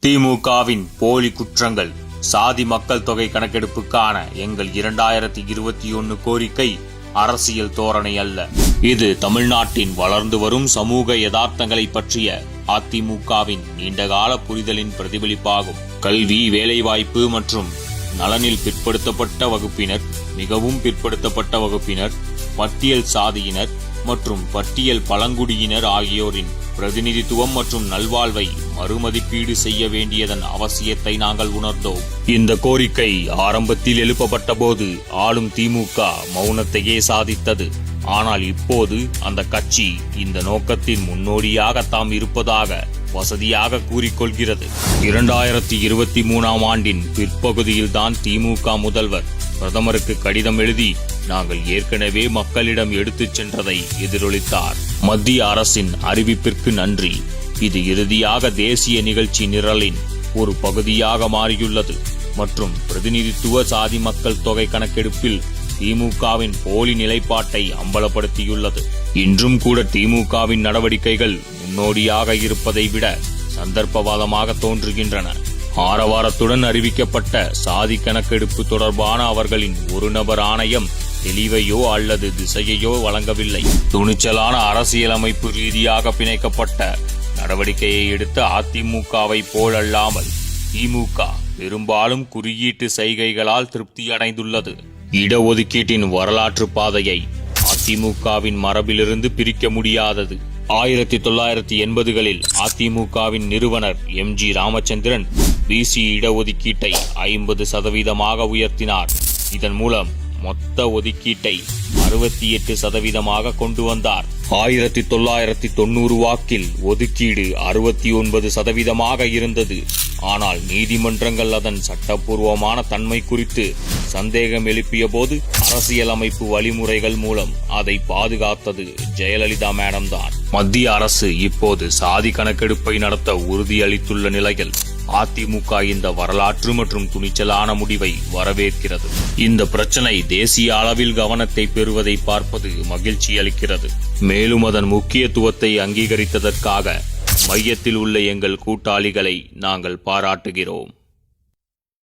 திமுகவின் போலி குற்றங்கள். சாதி மக்கள் தொகை கணக்கெடுப்புக்கான எங்கள் 2021 கோரிக்கை அரசியல் தோரணை அல்ல. இது தமிழ்நாட்டின் வளர்ந்து வரும் சமூக யதார்த்தங்களை பற்றிய அதிமுகவின் நீண்டகால புரிதலின் பிரதிபலிப்பாகும். கல்வி, வேலைவாய்ப்பு மற்றும் நலனில் பிற்படுத்தப்பட்ட வகுப்பினர், மிகவும் பிற்படுத்தப்பட்ட வகுப்பினர், பட்டியல் சாதியினர் மற்றும் பட்டியல் பழங்குடியினர் ஆகியோரின் பிரதிநிதித்துவம் மற்றும் நல்வாழ்வை மறுமதிப்பீடு செய்ய வேண்டியதன் அவசியத்தை நாங்கள் உணர்ந்தோம். இந்த கோரிக்கை ஆரம்பத்தில் எழுப்பப்பட்ட போது ஆளும் திமுக மௌனத்தையே சாதித்தது. ஆனால் இப்போது அந்த கட்சி இந்த நோக்கத்தின் முன்னோடியாக தாம் இருப்பதாக வசதியாக கூறிக்கொள்கிறது. 2023 ஆண்டின் பிற்பகுதியில்தான் திமுக முதல்வர் பிரதமருக்கு கடிதம் எழுதி நாங்கள் ஏற்கனவே மக்களிடம் எடுத்துச் சென்றதை எதிரொலித்தார். மத்திய அரசின் அறிவிப்பிற்கு நன்றி. இது இறுதியாக தேசிய நிகழ்ச்சி நிரலின் ஒரு பகுதியாக மாறியுள்ளது மற்றும் பிரதிநிதித்துவ சாதி மக்கள் தொகை கணக்கெடுப்பில் திமுகவின் போலி நிலைப்பாட்டை அம்பலப்படுத்தியுள்ளது. இன்றும் கூட திமுகவின் நடவடிக்கைகள் முன்னோடியாக இருப்பதை விட சந்தர்ப்பவாதமாக தோன்றுகின்றன. ஆரவாரத்துடன் அறிவிக்கப்பட்ட சாதி கணக்கெடுப்பு தொடர்பான அவர்களின் ஒரு நபர் ஆணையம் தெளிவையோ அல்லது திசையையோ வழங்கவில்லை. துணிச்சலான அரசியலமைப்பு ரீதியாக பிணைக்கப்பட்ட நடவடிக்கையை எடுத்த அதிமுகவை போலல்லாமல் திமுக பெரும்பாலும் குறியீட்டு செய்கைகளால் திருப்தி அடைந்துள்ளது. இடஒதுக்கீட்டின் வரலாற்று பாதையை அதிமுகவின் மரபிலிருந்து பிரிக்க முடியாதது. 1980களில் அதிமுகவின் நிறுவனர் எம்.ஜி. ராமச்சந்திரன் பிசி இடஒதுக்கீட்டை 50% உயர்த்தினார். இதன் மூலம் மொத்த ஒதுக்கீட்டை 68% கொண்டு வந்தார். 1990 வாக்கில் ஒதுக்கீடு 69% இருந்தது. ஆனால் நீதிமன்றங்கள் அதன் சட்டப்பூர்வமான தன்மை குறித்து சந்தேகம் எழுப்பிய போது அரசியலமைப்பு வழிமுறைகள் மூலம் அதை பாதுகாத்தது ஜெயலலிதா மேடம் தான். மத்திய அரசு இப்போது சாதி கணக்கெடுப்பை நடத்த உறுதியளித்துள்ள நிலையில் அதிமுக இந்த வரலாற்று மற்றும் துணிச்சலான முடிவை வரவேற்கிறது. இந்த பிரச்சனை தேசிய அளவில் கவனத்தை பெறுவதை பார்ப்பது மகிழ்ச்சி அளிக்கிறது. மேலும் அதன் முக்கியத்துவத்தை அங்கீகரித்ததற்காக மையத்தில் உள்ள எங்கள் கூட்டாளிகளை நாங்கள் பாராட்டுகிறோம்.